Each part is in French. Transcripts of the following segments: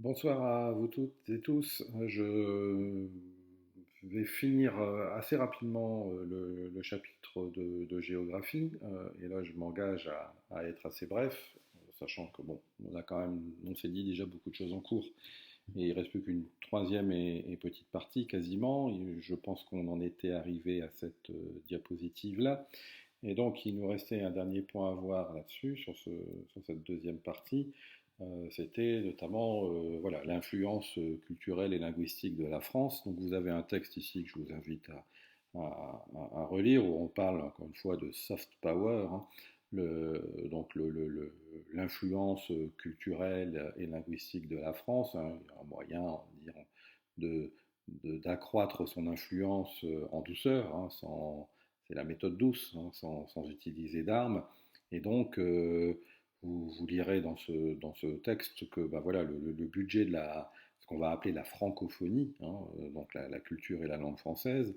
Bonsoir à vous toutes et tous. Je vais finir assez rapidement le chapitre de géographie et là je m'engage à être assez bref, sachant que bon, on s'est dit déjà beaucoup de choses en cours et il reste plus qu'une troisième et petite partie quasiment. Et je pense qu'on en était arrivé à cette diapositive-là. Et donc, il nous restait un dernier point à voir là-dessus, sur cette deuxième partie. C'était notamment voilà, l'influence culturelle et linguistique de la France. Donc, vous avez un texte ici que je vous invite à relire, où on parle encore une fois de soft power, hein, l'influence culturelle et linguistique de la France. Hein. Il y a un moyen, on va dire, de, d'accroître son influence en douceur, hein, c'est la méthode douce, hein, sans utiliser d'armes. Et donc, vous lirez dans ce texte que bah, voilà, le budget de ce qu'on va appeler la francophonie, hein, donc la culture et la langue française,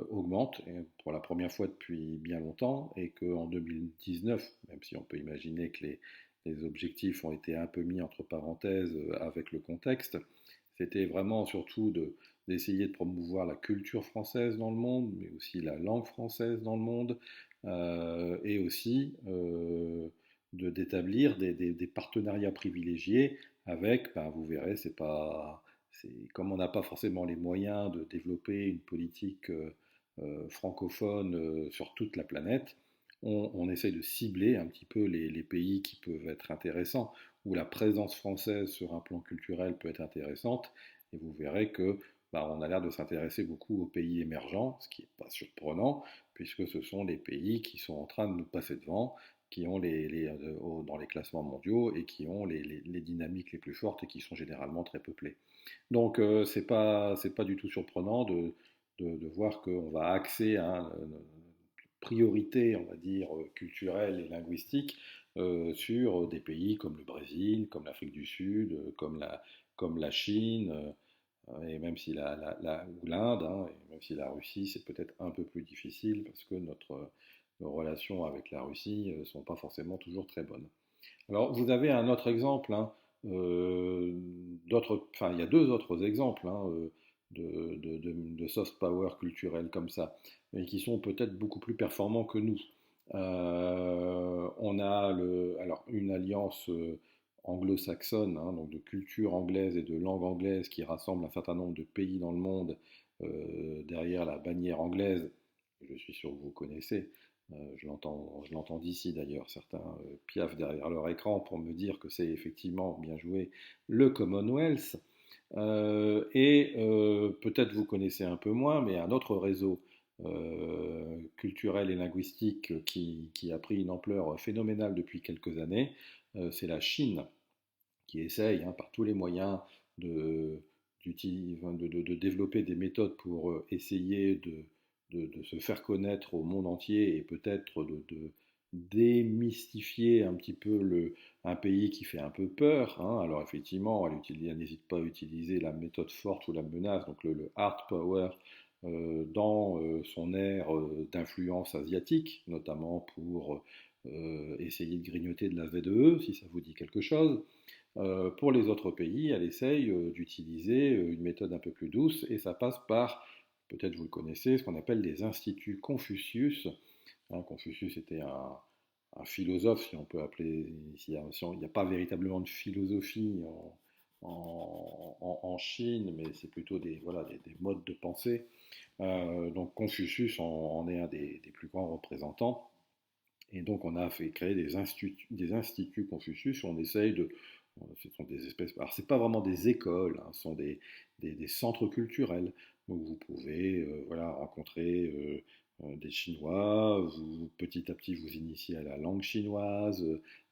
augmente pour la première fois depuis bien longtemps et qu'en 2019, même si on peut imaginer que les objectifs ont été un peu mis entre parenthèses avec le contexte, c'était vraiment surtout d'essayer de promouvoir la culture française dans le monde, mais aussi la langue française dans le monde, et aussi d'établir des partenariats privilégiés avec, ben, vous verrez, comme on n'a pas forcément les moyens de développer une politique francophone sur toute la planète, on essaye de cibler un petit peu les pays qui peuvent être intéressants, où la présence française sur un plan culturel peut être intéressante, et vous verrez que bah, on a l'air de s'intéresser beaucoup aux pays émergents, ce qui n'est pas surprenant, puisque ce sont les pays qui sont en train de nous passer devant, qui ont dans les classements mondiaux et qui ont les dynamiques les plus fortes et qui sont généralement très peuplés. Donc c'est pas du tout surprenant de voir qu'on va axer une priorité, on va dire, culturelle et linguistique sur des pays comme le Brésil, comme l'Afrique du Sud, comme la Chine, et même si ou l'Inde, hein, et même si la Russie, c'est peut-être un peu plus difficile parce que nos relations avec la Russie ne sont pas forcément toujours très bonnes. Alors, vous avez un autre exemple, hein, il y a deux autres exemples hein, de soft power culturel comme ça, mais qui sont peut-être beaucoup plus performants que nous. On a alors une alliance anglo-saxonne, hein, donc de culture anglaise et de langue anglaise qui rassemble un certain nombre de pays dans le monde derrière la bannière anglaise, je suis sûr que vous connaissez. Je l'entends d'ici d'ailleurs, certains piaffent derrière leur écran pour me dire que c'est effectivement bien joué le Commonwealth. Peut-être vous connaissez un peu moins, mais un autre réseau culturel et linguistique qui a pris une ampleur phénoménale depuis quelques années, c'est la Chine, qui essaye hein, par tous les moyens de, de développer des méthodes pour essayer de se faire connaître au monde entier et peut-être de démystifier un petit peu un pays qui fait un peu peur. Hein. Alors effectivement, elle n'hésite pas à utiliser la méthode forte ou la menace, donc le hard power, dans son ère d'influence asiatique, notamment pour essayer de grignoter de la V2E, si ça vous dit quelque chose. Pour les autres pays, elle essaye d'utiliser une méthode un peu plus douce et ça passe par, peut-être vous le connaissez, ce qu'on appelle les instituts Confucius. Hein, Confucius était un philosophe, si on peut appeler, il n'y a pas véritablement de philosophie en Chine, mais c'est plutôt voilà, des modes de pensée. Donc Confucius en est un des plus grands représentants. Et donc on a fait créer des instituts Confucius où on essaye de. Ce sont des espèces. Alors c'est pas vraiment des écoles, hein, ce sont des centres culturels où vous pouvez voilà, rencontrer des Chinois, petit à petit vous initiez à la langue chinoise,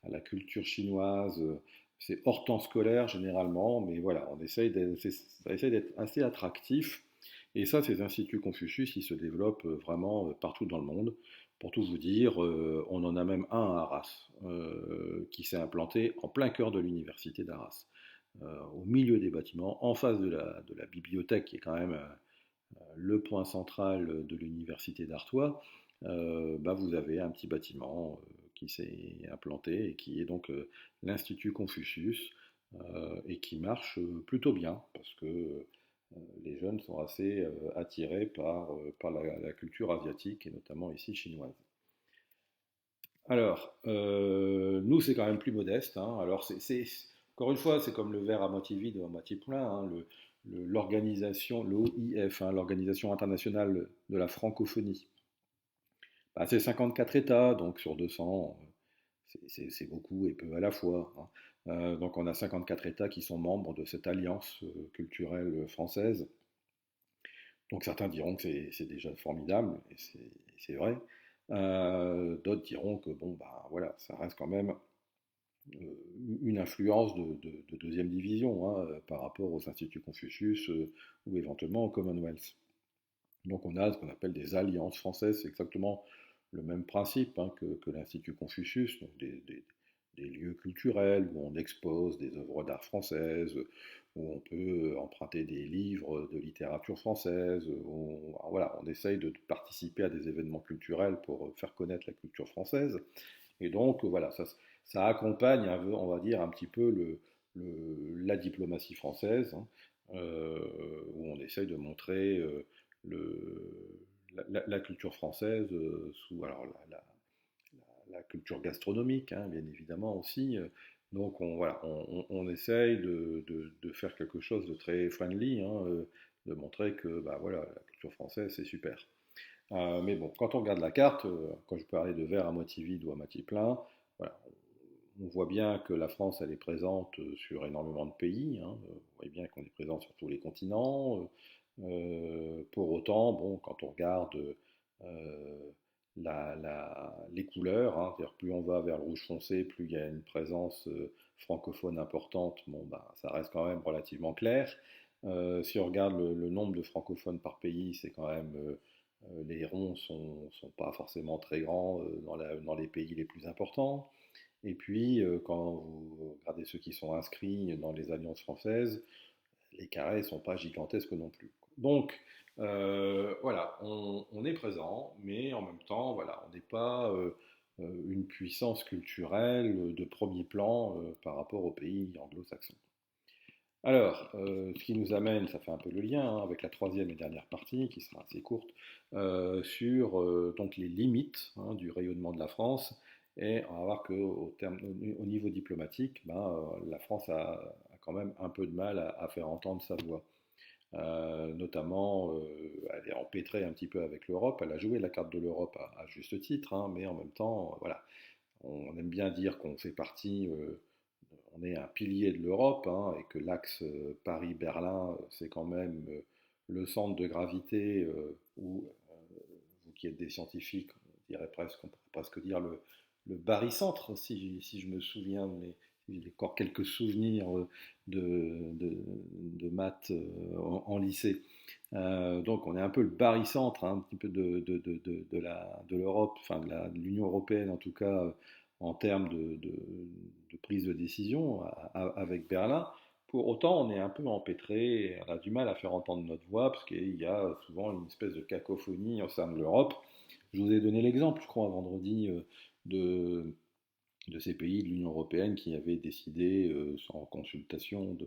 à la culture chinoise. C'est hors temps scolaire généralement, mais voilà, ça essaye d'être assez attractif. Et ça, ces instituts Confucius, ils se développent vraiment partout dans le monde. Pour tout vous dire, on en a même un à Arras, qui s'est implanté en plein cœur de l'université d'Arras, au milieu des bâtiments, en face de la bibliothèque, qui est quand même le point central de l'université d'Artois. Bah, vous avez un petit bâtiment qui s'est implanté et qui est donc l'Institut Confucius. et qui marche plutôt bien parce que les jeunes sont assez attirés par la culture asiatique et notamment ici chinoise. Alors, nous, c'est quand même plus modeste, hein. Alors, encore une fois, c'est comme le verre à moitié vide ou à moitié plein, hein. L'organisation, l'OIF, hein, l'Organisation internationale de la francophonie, bah, c'est 54 États, donc sur 200, c'est beaucoup et peu à la fois, hein. Donc, on a 54 États qui sont membres de cette alliance culturelle française. Donc, certains diront que c'est déjà formidable, et c'est vrai. D'autres diront que bon, bah voilà, ça reste quand même une influence de deuxième division, hein, par rapport aux instituts Confucius ou éventuellement au Commonwealth. Donc on a ce qu'on appelle des alliances françaises, c'est exactement le même principe, hein, que l'Institut Confucius, donc des lieux culturels où on expose des œuvres d'art françaises, où on peut emprunter des livres de littérature française, voilà, on essaye de participer à des événements culturels pour faire connaître la culture française. Et donc, voilà, ça accompagne, on va dire, un petit peu la diplomatie française, hein, où on essaye de montrer la culture française sous alors, la culture gastronomique, hein, bien évidemment aussi. Donc, voilà, on essaye de faire quelque chose de très friendly, hein, de montrer que bah, voilà, la culture française, c'est super. Mais bon, quand on regarde la carte, quand je parlais de verre à moitié vide ou à moitié plein, voilà, on voit bien que la France, elle est présente sur énormément de pays, hein. Vous voyez bien qu'on est présent sur tous les continents. Pour autant, bon, quand on regarde les couleurs, hein, c'est-à-dire plus on va vers le rouge foncé, plus il y a une présence francophone importante, bon, bah, ça reste quand même relativement clair. Si on regarde le nombre de francophones par pays, c'est quand même les ronds sont pas forcément très grands dans les pays les plus importants. Et puis, quand vous regardez ceux qui sont inscrits dans les alliances françaises, les carrés ne sont pas gigantesques non plus. Donc, voilà, on est présent, mais en même temps, voilà, on n'est pas une puissance culturelle de premier plan par rapport aux pays anglo-saxons. Alors, ce qui nous amène, ça fait un peu le lien hein, avec la troisième et dernière partie, qui sera assez courte, sur donc les limites hein, du rayonnement de la France. Et on va voir qu'au niveau diplomatique, ben, la France a quand même un peu de mal à faire entendre sa voix. Notamment, elle est empêtrée un petit peu avec l'Europe. Elle a joué la carte de l'Europe à juste titre, hein, mais en même temps, voilà, on aime bien dire qu'on fait partie, on est un pilier de l'Europe, hein, et que l'axe Paris-Berlin, c'est quand même le centre de gravité où, vous qui êtes des scientifiques, on pourrait presque dire le barycentre, si je me souviens, mais j'ai encore quelques souvenirs de maths en lycée. Donc on est un peu le barycentre, hein, un petit peu de l'Europe, enfin de l'Union européenne en tout cas, en termes de prise de décision avec Berlin. Pour autant, on est un peu empêtré, et on a du mal à faire entendre notre voix, parce qu'il y a souvent une espèce de cacophonie au sein de l'Europe. Je vous ai donné l'exemple, je crois, vendredi, de, de ces pays de l'Union européenne qui avaient décidé, sans consultation,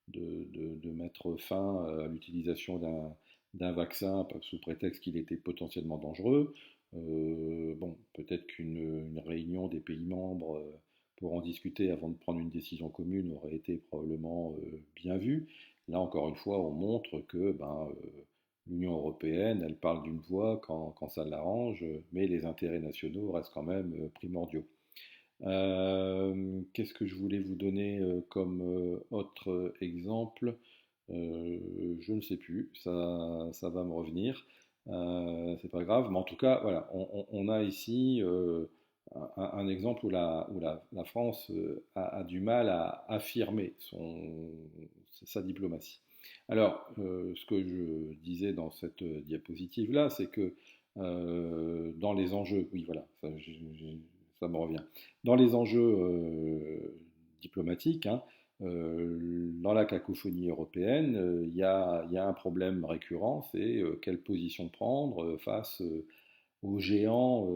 de mettre fin à l'utilisation d'un vaccin sous prétexte qu'il était potentiellement dangereux. Bon, peut-être qu'une réunion des pays membres pour en discuter avant de prendre une décision commune aurait été probablement bien vue. Là, encore une fois, on montre que ben, l'Union européenne, elle parle d'une voix quand ça l'arrange, mais les intérêts nationaux restent quand même primordiaux. Qu'est-ce que je voulais vous donner comme autre exemple? Je ne sais plus, ça va me revenir. C'est pas grave, mais en tout cas, voilà, on a ici un exemple où la France a du mal à affirmer sa diplomatie. Alors, ce que je disais dans cette diapositive-là, c'est que dans les enjeux, oui, voilà, ça me revient. Dans les enjeux diplomatiques, hein, dans la cacophonie européenne, il y a un problème récurrent, c'est quelle position prendre face aux géants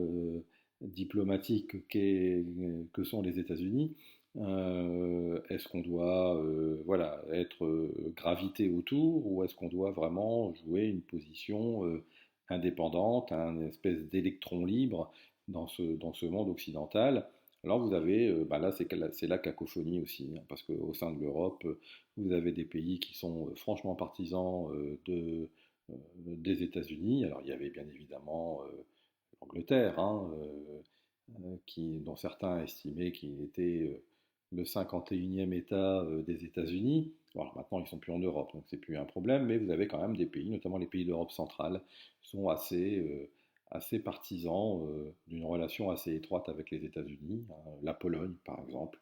diplomatiques que sont les États-Unis. Est-ce qu'on doit voilà, être gravité autour ou est-ce qu'on doit vraiment jouer une position indépendante, un espèce d'électron libre dans ce monde occidental? Alors vous avez, bah là c'est la cacophonie aussi, hein, parce qu'au sein de l'Europe, vous avez des pays qui sont franchement partisans des États-Unis. Alors il y avait bien évidemment l'Angleterre, hein, dont certains estimaient qu'il était le 51e État des États-Unis. Bon, alors maintenant, ils ne sont plus en Europe, donc c'est plus un problème, mais vous avez quand même des pays, notamment les pays d'Europe centrale, qui sont assez partisans d'une relation assez étroite avec les États-Unis. Hein. La Pologne, par exemple,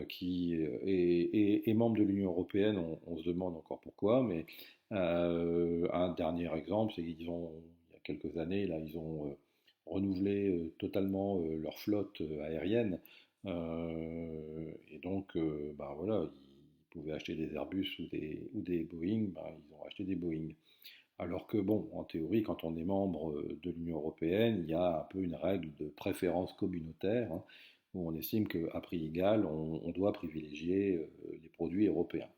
qui est membre de l'Union européenne, on se demande encore pourquoi, mais un dernier exemple, c'est qu'ils ont, il y a quelques années, là, ils ont renouvelé totalement leur flotte aérienne, et donc, ben voilà, ils pouvaient acheter des Airbus ou des Boeing, ben, ils ont acheté des Boeing. Alors que, bon, en théorie, quand on est membre de l'Union européenne, il y a un peu une règle de préférence communautaire, hein, où on estime qu'à prix égal, on doit privilégier les produits européens.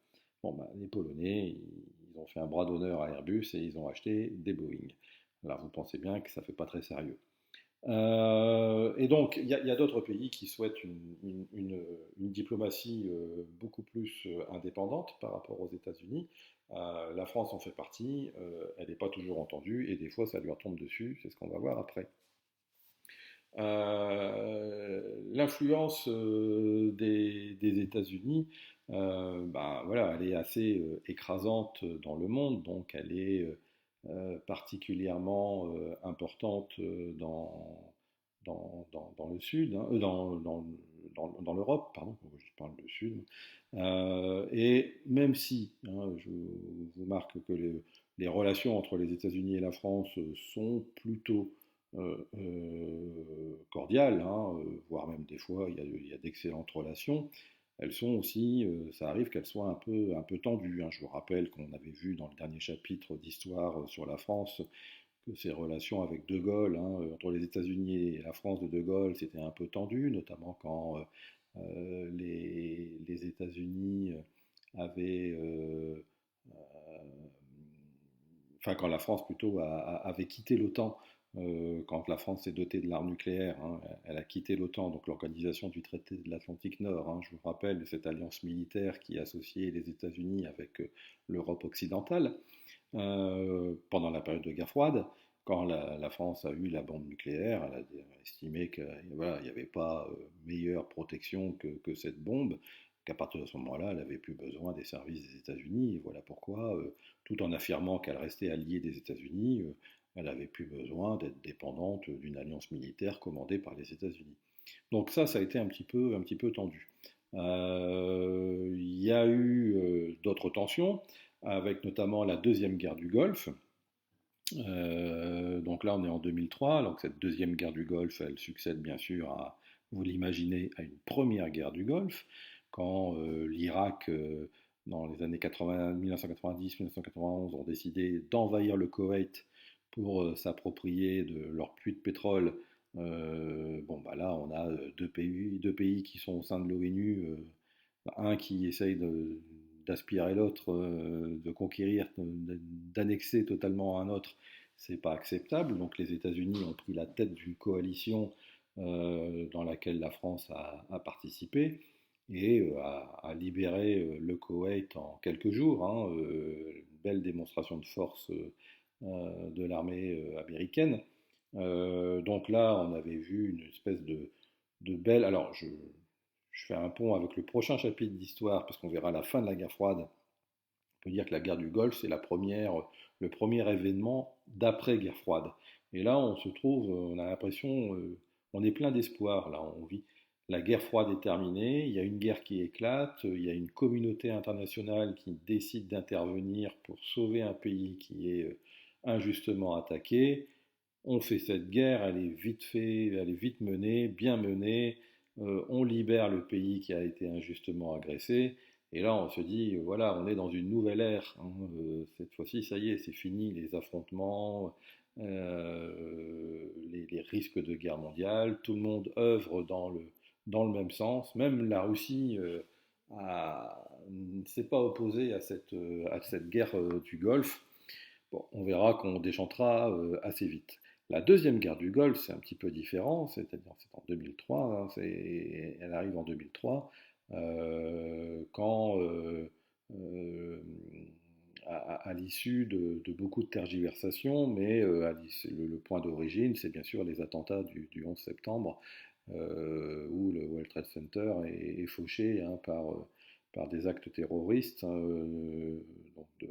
Bon, ben, les Polonais, ils ont fait un bras d'honneur à Airbus et ils ont acheté des Boeing. Alors vous pensez bien que ça ne fait pas très sérieux. Et donc, il y a d'autres pays qui souhaitent une diplomatie beaucoup plus indépendante par rapport aux États-Unis. La France en fait partie, elle n'est pas toujours entendue et des fois ça lui retombe dessus, c'est ce qu'on va voir après. L'influence des États-Unis, ben, voilà, elle est assez écrasante dans le monde, donc elle est particulièrement importante dans le sud, hein, dans l'Europe, pardon, je parle du sud. Et même si, hein, je vous marque que les relations entre les États-Unis et la France sont plutôt cordiales, hein, voire même des fois il y a d'excellentes relations. Elles sont aussi, ça arrive qu'elles soient un peu tendues. Hein. Je vous rappelle qu'on avait vu dans le dernier chapitre d'Histoire sur la France que ces relations avec De Gaulle, hein, entre les États-Unis et la France de De Gaulle, c'était un peu tendu, notamment quand les États-Unis avaient, enfin quand la France plutôt avait quitté l'OTAN, quand la France s'est dotée de l'arme nucléaire, hein, elle a quitté l'OTAN, donc l'organisation du traité de l'Atlantique Nord, hein, je vous rappelle cette alliance militaire qui associait les États-Unis avec l'Europe occidentale pendant la période de guerre froide. Quand la France a eu la bombe nucléaire, elle a estimé qu'il voilà, n'y avait pas meilleure protection que cette bombe, qu'à partir de ce moment-là, elle n'avait plus besoin des services des États-Unis. Et voilà pourquoi, tout en affirmant qu'elle restait alliée des États-Unis, elle n'avait plus besoin d'être dépendante d'une alliance militaire commandée par les États-Unis. Donc ça a été un petit peu tendu. Il y a eu d'autres tensions, avec notamment la deuxième guerre du Golfe. Donc là, on est en 2003, donc cette deuxième guerre du Golfe, elle succède bien sûr à, vous l'imaginez, à une première guerre du Golfe, quand l'Irak, dans les années 80, 1990-1991, ont décidé d'envahir le Koweït pour s'approprier de leur puits de pétrole. Bon, bah là, on a deux pays qui sont au sein de l'ONU, un qui essaye d'aspirer l'autre, de conquérir, d'annexer totalement un autre, c'est pas acceptable. Donc les États-Unis ont pris la tête d'une coalition dans laquelle la France a participé et a libéré le Koweït en quelques jours. Hein, une belle démonstration de force de l'armée américaine. Donc là, on avait vu une espèce de belle. Alors, je fais un pont avec le prochain chapitre d'histoire, parce qu'on verra la fin de la guerre froide. On peut dire que la guerre du Golfe, c'est le premier événement d'après-guerre froide. Et là, on se trouve, on a l'impression, on est plein d'espoir. Là, on vit. La guerre froide est terminée, il y a une guerre qui éclate, il y a une communauté internationale qui décide d'intervenir pour sauver un pays qui est injustement attaqué. On fait cette guerre, elle est vite menée, bien menée, on libère le pays qui a été injustement agressé, et là on se dit, voilà, on est dans une nouvelle ère, hein, cette fois-ci, ça y est, c'est fini les affrontements, les risques de guerre mondiale, tout le monde œuvre dans le même sens. Même la Russie ne s'est pas opposée à cette guerre du Golfe. Bon, on verra qu'on déchantera assez vite. La deuxième guerre du Golfe, c'est un petit peu différent, c'est-à-dire c'est en 2003, hein, elle arrive en 2003, quand euh, à l'issue de beaucoup de tergiversations, mais le point d'origine, c'est bien sûr les attentats du 11 septembre, où le World Trade Center est fauché, hein, par des actes terroristes, hein, donc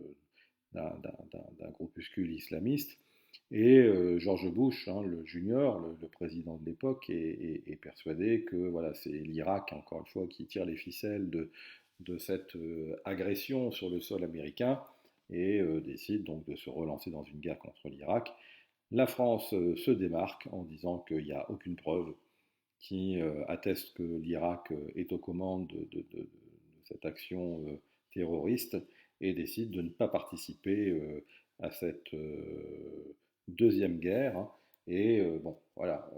d'un groupuscule islamiste. Et George Bush, hein, le junior, le président de l'époque, est persuadé que voilà, c'est l'Irak, encore une fois, qui tire les ficelles de cette agression sur le sol américain, et décide donc de se relancer dans une guerre contre l'Irak. La France se démarque en disant qu'il n'y a aucune preuve qui atteste que l'Irak est aux commandes de cette action terroriste, et décide de ne pas participer à cette deuxième guerre, hein. Et bon, voilà,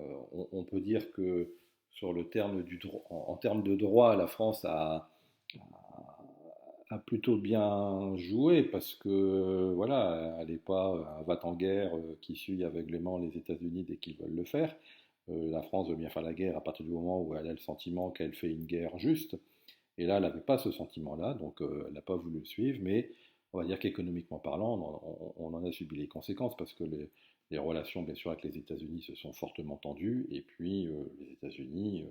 on peut dire que sur le terme en termes de droit, la France a plutôt bien joué, parce que voilà, elle n'est pas un va-t-en-guerre qui suit aveuglément les États-Unis dès qu'ils veulent le faire. La France veut bien faire la guerre à partir du moment où elle a le sentiment qu'elle fait une guerre juste. Et là, elle n'avait pas ce sentiment-là, donc elle n'a pas voulu le suivre, mais on va dire qu'économiquement parlant, on en a subi les conséquences, parce que les relations, bien sûr, avec les États-Unis se sont fortement tendues, et puis les États-Unis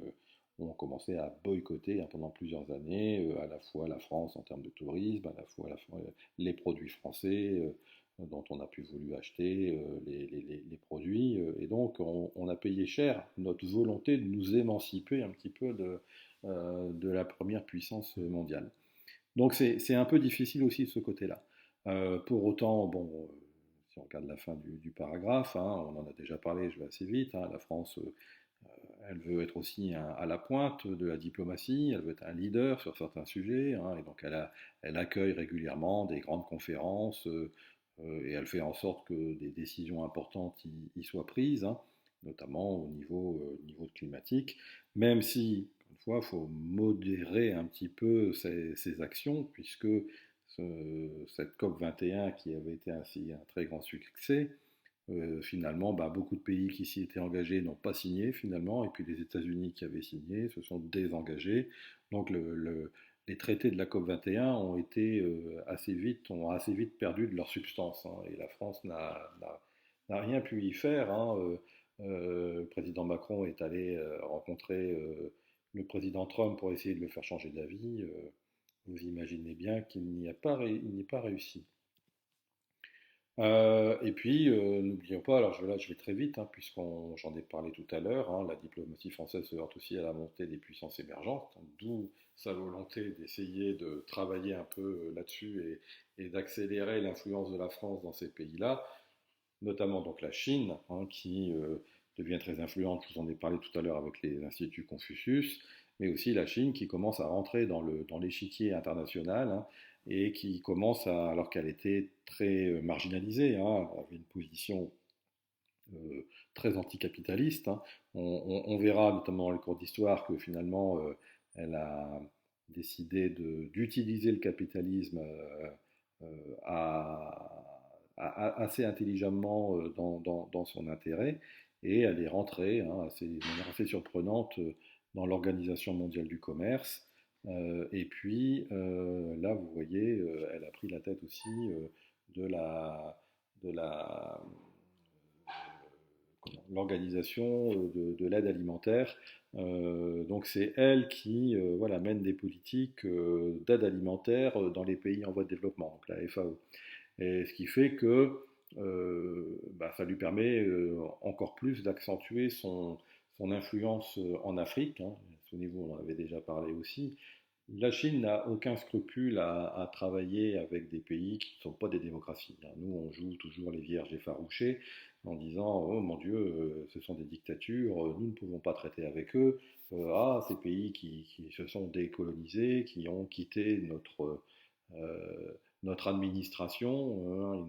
ont commencé à boycotter, hein, pendant plusieurs années, à la fois la France en termes de tourisme, à la fois les produits français dont on a pu voulu acheter les produits, et donc on a payé cher notre volonté de nous émanciper un petit peu de la première puissance mondiale. Donc c'est un peu difficile aussi de ce côté-là. Pour autant, bon, si on regarde la fin du paragraphe, hein, on en a déjà parlé, je vais assez vite, hein, la France, elle veut être aussi à la pointe de la diplomatie, elle veut être un leader sur certains sujets, hein, et donc elle accueille régulièrement des grandes conférences, et elle fait en sorte que des décisions importantes y soient prises, hein, notamment niveau climatique, même si, une fois, il faut modérer un petit peu ces actions, puisque cette COP 21, qui avait été ainsi un très grand succès, finalement, bah, beaucoup de pays qui s'y étaient engagés n'ont pas signé finalement, et puis les États-Unis qui avaient signé se sont désengagés. Donc les traités de la COP 21 ont assez vite perdu de leur substance, hein, et la France n'a rien pu y faire, hein. Le président Macron est allé rencontrer le président Trump pour essayer de le faire changer d'avis. Vous imaginez bien qu'il n'y a pas réussi. Et puis, n'oublions pas, alors là je vais très vite, hein, j'en ai parlé tout à l'heure, hein, la diplomatie française se heurte aussi à la montée des puissances émergentes, hein, d'où sa volonté d'essayer de travailler un peu là-dessus, et d'accélérer l'influence de la France dans ces pays-là, notamment donc la Chine, hein, qui devient très influente, je vous en ai parlé tout à l'heure avec les instituts Confucius, mais aussi la Chine qui commence à rentrer dans l'échiquier international, hein, et qui commence alors qu'elle était très marginalisée, hein, elle avait une position très anticapitaliste, hein. On verra notamment dans le cours d'histoire que finalement elle a décidé d'utiliser le capitalisme assez intelligemment dans son intérêt, et elle est rentrée, hein, de manière assez surprenante dans l'Organisation mondiale du commerce. Et puis là, vous voyez, elle a pris la tête aussi de de la l'organisation de l'aide alimentaire. Donc c'est elle qui voilà, mène des politiques d'aide alimentaire dans les pays en voie de développement, donc la FAO. Et ce qui fait que bah, ça lui permet encore plus d'accentuer son influence en Afrique, hein. À ce niveau, on en avait déjà parlé aussi. La Chine n'a aucun scrupule à travailler avec des pays qui ne sont pas des démocraties, hein. Nous, on joue toujours les vierges effarouchées en disant oh mon Dieu, ce sont des dictatures, nous ne pouvons pas traiter avec eux. Ces pays qui se sont décolonisés, qui ont quitté notre administration, hein,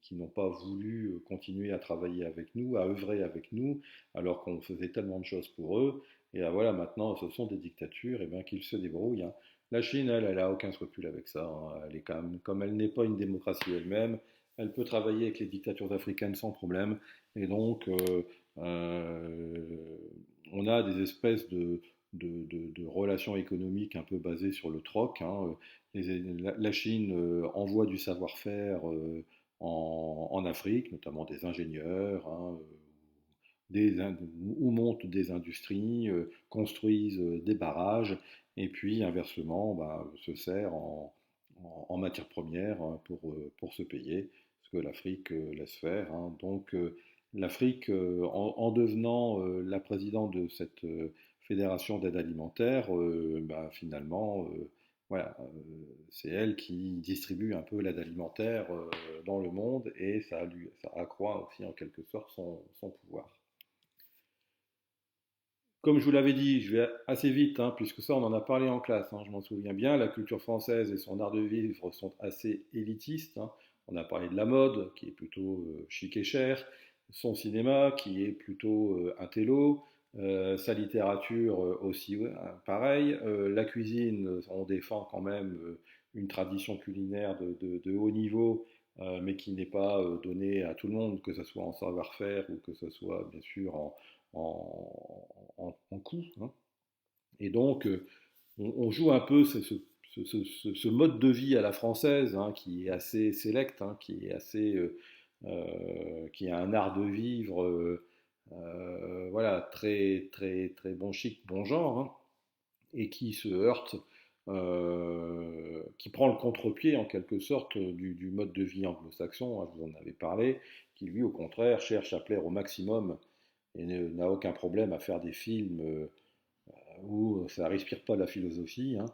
qui n'ont pas voulu continuer à travailler avec nous, à œuvrer avec nous, alors qu'on faisait tellement de choses pour eux. Et voilà, maintenant, ce sont des dictatures, et bien qu'ils se débrouillent, hein. La Chine, elle a aucun scrupule avec ça, hein. Elle est quand même, comme elle n'est pas une démocratie elle-même, elle peut travailler avec les dictatures africaines sans problème. Et donc, euh, on a des espèces de relations économiques un peu basées sur le troc, hein. La Chine envoie du savoir-faire en Afrique, notamment des ingénieurs, hein, où montent des industries, construisent des barrages, et puis inversement, bah, se sert en matières premières, hein, pour se payer, ce que l'Afrique laisse faire, hein. Donc l'Afrique, en devenant la présidente de cette fédération d'aide alimentaire, bah, finalement, voilà, c'est elle qui distribue un peu l'aide alimentaire dans le monde, et ça accroît aussi en quelque sorte son pouvoir. Comme je vous l'avais dit, je vais assez vite, hein, puisque ça on en a parlé en classe, hein, je m'en souviens bien, la culture française et son art de vivre sont assez élitistes, hein. On a parlé de la mode, qui est plutôt chic et cher, son cinéma, qui est plutôt intello, sa littérature aussi, ouais, hein, pareil. La cuisine, on défend quand même une tradition culinaire de haut niveau, mais qui n'est pas donnée à tout le monde, que ce soit en savoir-faire ou que ce soit bien sûr en coût, hein. Et donc, on joue un peu ce mode de vie à la française, hein, qui est assez sélect, hein, qui est assez, qui a un art de vivre, voilà, très très très bon chic, bon genre, hein, et qui se heurte, qui prend le contre-pied en quelque sorte du mode de vie anglo-saxon, hein, je vous en avais parlé, qui lui au contraire cherche à plaire au maximum et n'a aucun problème à faire des films où ça respire pas la philosophie, hein.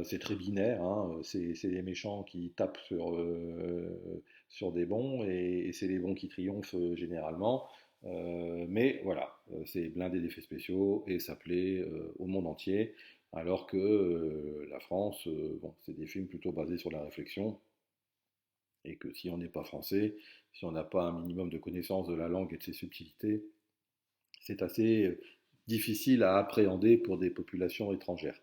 C'est très binaire, hein. C'est les méchants qui tapent sur des bons, et c'est les bons qui triomphent généralement. Mais voilà, c'est blindé d'effets spéciaux et ça plaît au monde entier. Alors que la France, bon, c'est des films plutôt basés sur la réflexion, et que si on n'est pas français, si on n'a pas un minimum de connaissance de la langue et de ses subtilités, c'est assez difficile à appréhender pour des populations étrangères.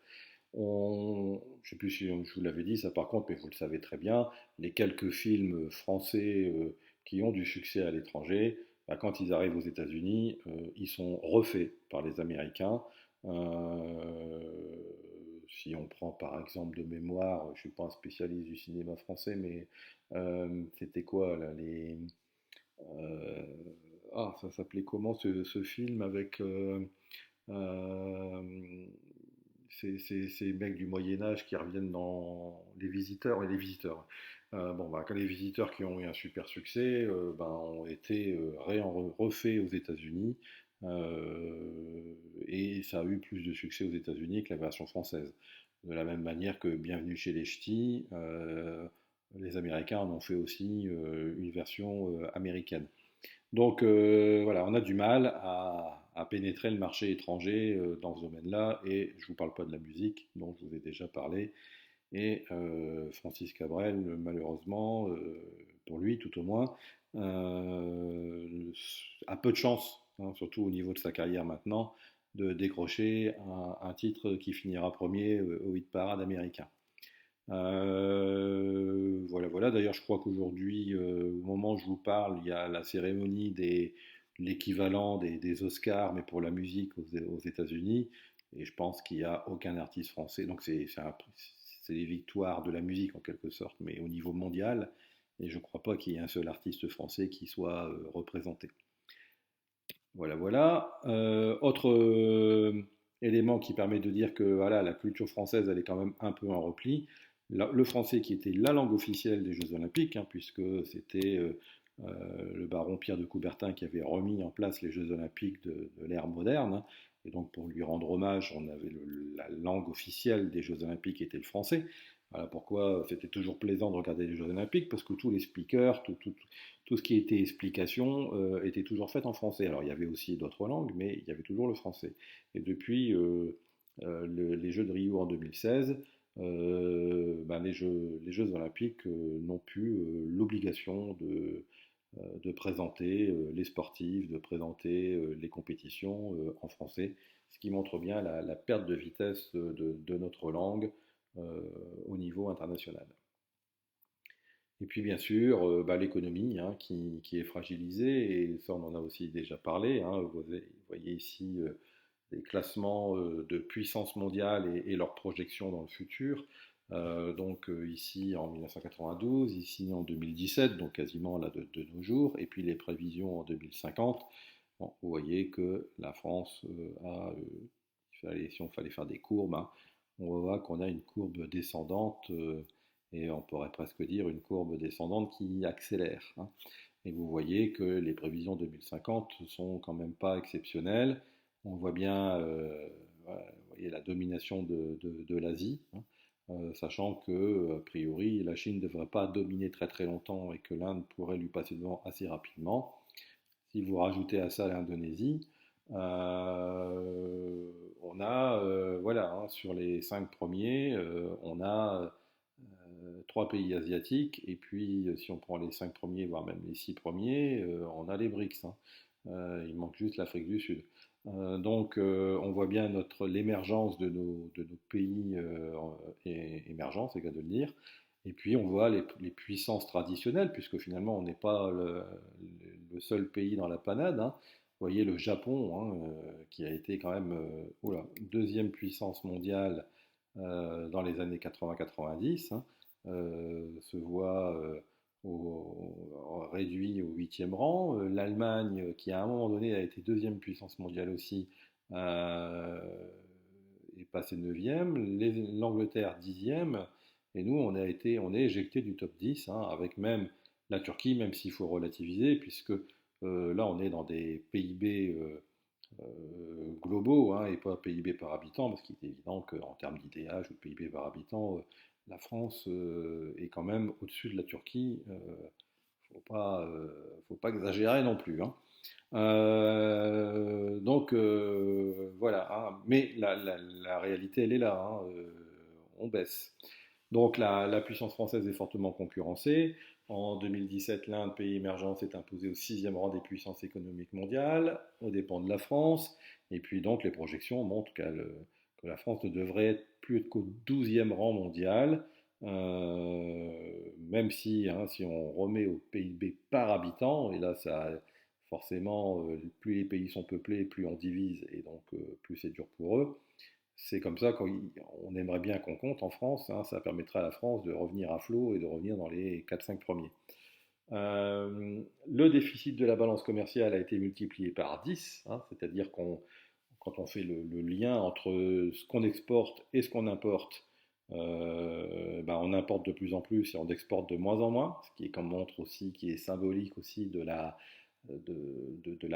Je ne sais plus si je vous l'avais dit, ça par contre, mais vous le savez très bien, les quelques films français qui ont du succès à l'étranger, bah, quand ils arrivent aux États-Unis, ils sont refaits par les Américains. Si on prend par exemple de mémoire, je ne suis pas un spécialiste du cinéma français, mais c'était quoi là, euh, ça s'appelait comment ce film avec euh, ces mecs du Moyen Âge qui reviennent dans Les Visiteurs et Les Visiteurs. Bon, bah, quand les Visiteurs qui ont eu un super succès ben, ont été refaits aux États-Unis, et ça a eu plus de succès aux États-Unis que la version française. De la même manière que Bienvenue chez les Ch'tis, les Américains en ont fait aussi une version américaine. Donc voilà, on a du mal à pénétrer le marché étranger dans ce domaine-là, et je ne vous parle pas de la musique, dont je vous ai déjà parlé. Et Francis Cabrel, malheureusement, pour lui tout au moins, a peu de chance, hein, surtout au niveau de sa carrière maintenant, de décrocher un titre qui finira premier au hit parade américain. Voilà, voilà. D'ailleurs, je crois qu'aujourd'hui, au moment où je vous parle, il y a la cérémonie l'équivalent des Oscars, mais pour la musique aux États-Unis. Et je pense qu'il n'y a aucun artiste français. Donc, c'est les victoires de la musique en quelque sorte, mais au niveau mondial. Et je ne crois pas qu'il y ait un seul artiste français qui soit représenté. Voilà, voilà. Autre élément qui permet de dire que voilà, la culture française, elle est quand même un peu en repli. Le français qui était la langue officielle des Jeux Olympiques, hein, puisque c'était le baron Pierre de Coubertin qui avait remis en place les Jeux Olympiques de l'ère moderne, hein. Et donc pour lui rendre hommage, on avait la langue officielle des Jeux Olympiques était le français. Voilà pourquoi c'était toujours plaisant de regarder les Jeux Olympiques, parce que tous les speakers, tout ce qui était explication était toujours fait en français. Alors il y avait aussi d'autres langues, mais il y avait toujours le français. Et depuis les Jeux de Rio en 2016, ben les Jeux olympiques n'ont plus l'obligation de présenter les sportifs, de présenter les compétitions en français. ce qui montre bien la perte de vitesse de notre langue au niveau international. Et puis bien sûr, bah, l'économie hein, qui est fragilisée, et ça on en a aussi déjà parlé. Hein. Vous voyez ici les classements de puissance mondiale et leurs projections dans le futur. Donc ici en 1992, ici en 2017, donc quasiment là de nos jours, et puis les prévisions en 2050. Bon, vous voyez que la France si on fallait faire des courbes, hein, on voit qu'on a une courbe descendante, et on pourrait presque dire une courbe descendante qui accélère. Hein. Et vous voyez que les prévisions 2050 sont quand même pas exceptionnelles. On voit bien voilà, vous voyez, la domination de l'Asie, hein, sachant que, a priori, la Chine ne devrait pas dominer très très longtemps et que l'Inde pourrait lui passer devant assez rapidement. Si vous rajoutez à ça l'Indonésie, on a, voilà, hein, sur les 5 premiers, on a 3 pays asiatiques, et puis si on prend les 5 premiers, voire même les 6 premiers, on a les BRICS. Hein. Il manque juste l'Afrique du Sud. Donc on voit bien l'émergence de nos pays émergents, c'est le cas de le dire. Et puis on voit les puissances traditionnelles, puisque finalement on n'est pas le seul pays dans la panade. Hein. Vous voyez le Japon, hein, qui a été quand même deuxième puissance mondiale dans les années 80-90, hein, se voit réduit au huitième rang. L'Allemagne, qui à un moment donné a été deuxième puissance mondiale aussi, euh, est passée neuvième. L'Angleterre dixième. Et nous, on est éjecté du top 10, hein, avec même la Turquie, même s'il faut relativiser, puisque là, on est dans des PIB globaux, hein, et pas PIB par habitant, parce qu'il est évident qu'en termes d'IDH ou de PIB par habitant, la France est quand même au-dessus de la Turquie. Faut pas exagérer non plus. Hein. Donc voilà, hein. Mais la réalité, elle est là. Hein. On baisse. Donc la puissance française est fortement concurrencée. En 2017, l'Inde, pays émergent, s'est imposé au sixième rang des puissances économiques mondiales, aux dépens de la France. Et puis donc les projections montrent que la France ne devrait être plus qu'au douzième rang mondial, même si, hein, si on remet au PIB par habitant, et là ça forcément, plus les pays sont peuplés, plus on divise, et donc plus c'est dur pour eux. C'est comme ça qu'on aimerait bien qu'on compte en France. Hein, ça permettra à la France de revenir à flot et de revenir dans les 4-5 premiers. Le déficit de la balance commerciale a été multiplié par 10, hein, c'est-à-dire quand on fait le lien entre ce qu'on exporte et ce qu'on importe, ben on importe de plus en plus et on exporte de moins en moins, ce qui est comme montre aussi, qui est symbolique aussi de la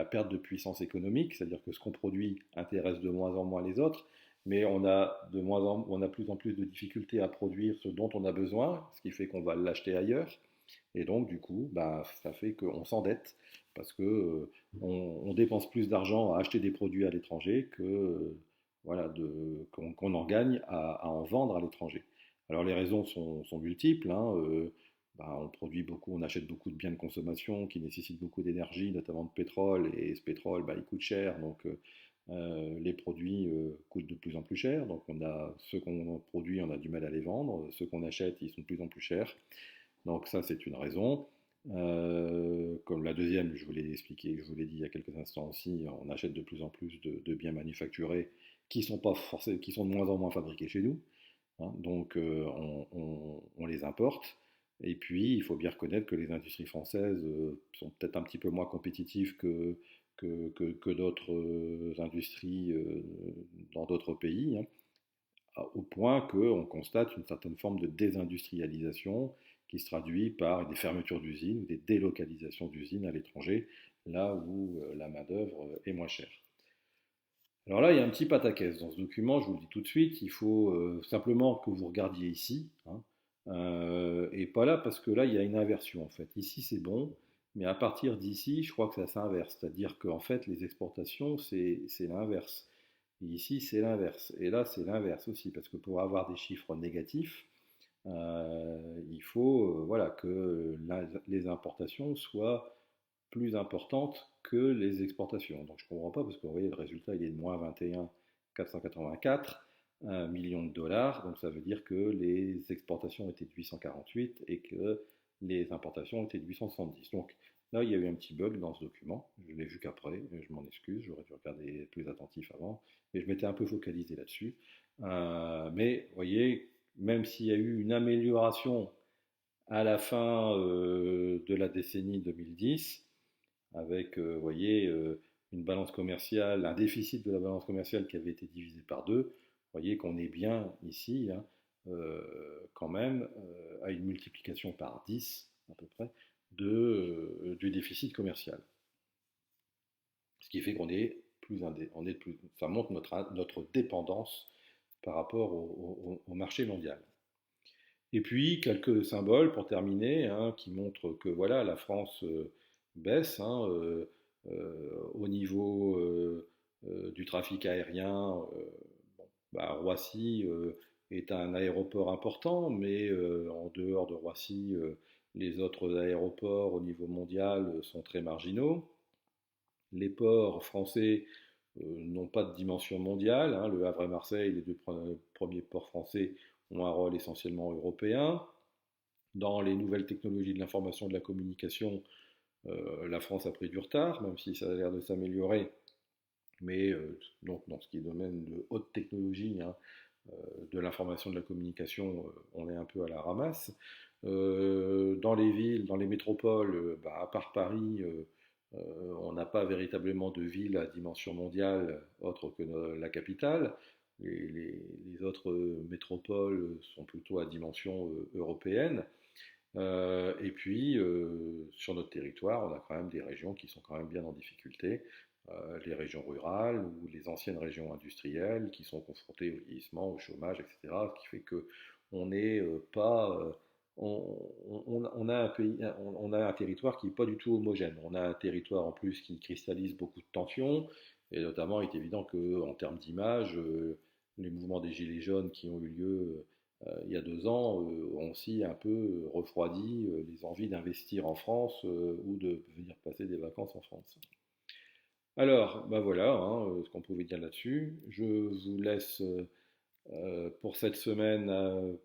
perte de puissance économique, c'est-à-dire que ce qu'on produit intéresse de moins en moins les autres, mais on a plus en plus de difficultés à produire ce dont on a besoin, ce qui fait qu'on va l'acheter ailleurs, et donc du coup, bah, ça fait qu'on s'endette, parce que on dépense plus d'argent à acheter des produits à l'étranger que voilà, qu'on en gagne à en vendre à l'étranger. Alors les raisons sont multiples. Hein, bah, on produit beaucoup, on achète beaucoup de biens de consommation qui nécessitent beaucoup d'énergie, notamment de pétrole, et ce pétrole, bah, il coûte cher, donc les produits coûtent de plus en plus cher. Donc on a ceux qu'on produit, on a du mal à les vendre, ceux qu'on achète, ils sont de plus en plus chers. Donc ça, c'est une raison. Comme la deuxième, je vous l'ai expliqué, je vous l'ai dit il y a quelques instants aussi, on achète de plus en plus de biens manufacturés qui sont pas forcément, qui sont de moins en moins fabriqués chez nous. Hein. Donc on les importe. Et puis il faut bien reconnaître que les industries françaises sont peut-être un petit peu moins compétitives que d'autres industries dans d'autres pays, hein, au point qu'on constate une certaine forme de désindustrialisation qui se traduit par des fermetures d'usines ou des délocalisations d'usines à l'étranger, là où la main-d'œuvre est moins chère. Alors là, il y a un petit pataquès dans ce document, je vous le dis tout de suite, il faut simplement que vous regardiez ici, hein, et pas là, parce que là, il y a une inversion en fait. Ici, c'est bon, mais à partir d'ici, je crois que ça s'inverse, c'est-à-dire qu'en fait, les exportations, c'est l'inverse. Et ici, c'est l'inverse. Et là, c'est l'inverse aussi, parce que pour avoir des chiffres négatifs, il faut voilà, que les importations soient plus importantes que les exportations. Donc je ne comprends pas, parce que vous voyez, le résultat, il est de moins 21 484 millions de dollars. Donc ça veut dire que les exportations étaient de 848 et que les importations étaient de 870. Donc là, il y a eu un petit bug dans ce document. Je l'ai vu qu'après, je m'en excuse, j'aurais dû regarder plus attentif avant. Mais je m'étais un peu focalisé là-dessus. Mais vous voyez, même s'il y a eu une amélioration à la fin de la décennie 2010, avec, vous voyez, une balance commerciale, un déficit de la balance commerciale qui avait été divisé par deux, vous voyez qu'on est bien ici, hein, quand même, à une multiplication par 10 à peu près du déficit commercial. Ce qui fait qu'on est ça montre notre dépendance par rapport au marché mondial. Et puis quelques symboles pour terminer, hein, qui montrent que voilà, la France baisse, hein, au niveau du trafic aérien. Bon, bah, Roissy est un aéroport important, mais en dehors de Roissy, les autres aéroports au niveau mondial sont très marginaux. Les ports français n'ont pas de dimension mondiale, hein. Le Havre et Marseille, les deux premiers ports français, ont un rôle essentiellement européen. Dans les nouvelles technologies de l'information et de la communication, la France a pris du retard, même si ça a l'air de s'améliorer. Mais donc dans ce qui est domaine de haute technologie, hein, de l'information et de la communication, on est un peu à la ramasse. Dans les villes, dans les métropoles, bah, à part Paris, on n'a pas véritablement de ville à dimension mondiale autre que la capitale. Les autres métropoles sont plutôt à dimension européenne. Et puis, sur notre territoire, on a quand même des régions qui sont quand même bien en difficulté. Les régions rurales ou les anciennes régions industrielles qui sont confrontées au vieillissement, au chômage, etc. Ce qui fait que on n'est pas, on a un pays, on a un territoire qui n'est pas du tout homogène. On a un territoire en plus qui cristallise beaucoup de tensions, et notamment, il est évident qu'en termes d'image, les mouvements des Gilets jaunes qui ont eu lieu il y a 2 ans ont aussi un peu refroidi les envies d'investir en France ou de venir passer des vacances en France. Alors, ben voilà, hein, ce qu'on pouvait dire là-dessus. Je vous laisse pour cette semaine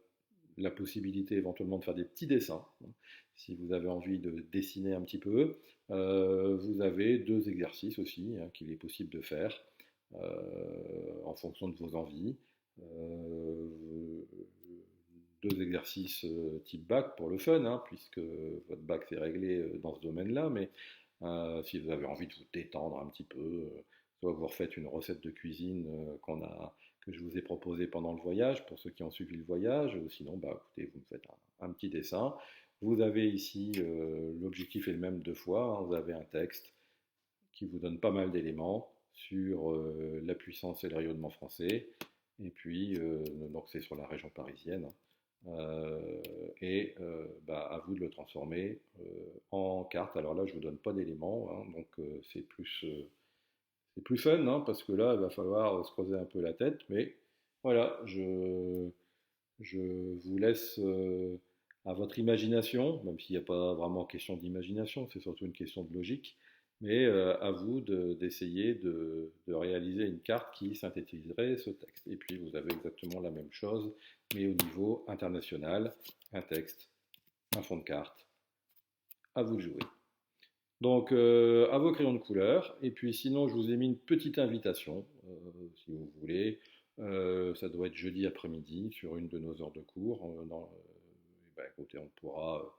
la possibilité éventuellement de faire des petits dessins, hein, si vous avez envie de dessiner un petit peu. Vous avez 2 exercices aussi, hein, qu'il est possible de faire en fonction de vos envies. 2 exercices type bac pour le fun, hein, puisque votre bac c'est réglé dans ce domaine-là, mais si vous avez envie de vous détendre un petit peu, soit vous refaites une recette de cuisine que je vous ai proposée pendant le voyage, pour ceux qui ont suivi le voyage, ou sinon, bah, écoutez, vous me faites un petit dessin. Vous avez ici, l'objectif est le même 2 fois, hein, vous avez un texte qui vous donne pas mal d'éléments sur la puissance et le rayonnement français, et puis, donc c'est sur la région parisienne, hein. Et bah, à vous de le transformer en carte. Alors là, je ne vous donne pas d'éléments, hein, donc c'est plus fun, hein, parce que là, il va falloir se creuser un peu la tête, mais voilà, je vous laisse à votre imagination, même s'il n'y a pas vraiment question d'imagination, c'est surtout une question de logique, mais à vous d'essayer de réaliser une carte qui synthétiserait ce texte. Et puis vous avez exactement la même chose, mais au niveau international, un texte, un fond de carte, à vous de jouer. Donc à vos crayons de couleur, et puis sinon je vous ai mis une petite invitation, si vous voulez. Ça doit être jeudi après-midi sur une de nos heures de cours. Ben, écoutez, on pourra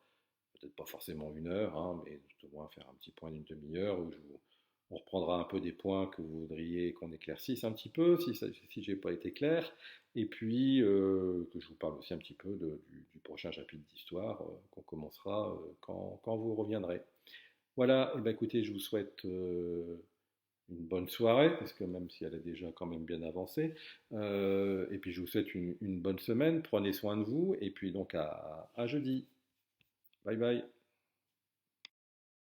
peut-être pas forcément 1 heure, hein, mais au moins faire un petit point d'une demi-heure où on reprendra un peu des points que vous voudriez qu'on éclaircisse un petit peu, si j'ai pas été clair, et puis que je vous parle aussi un petit peu du prochain chapitre d'histoire qu'on commencera quand vous reviendrez. Voilà, et ben écoutez, je vous souhaite une bonne soirée, parce que même si elle est déjà quand même bien avancée, et puis je vous souhaite une bonne semaine, prenez soin de vous, et puis donc à jeudi. Bye bye.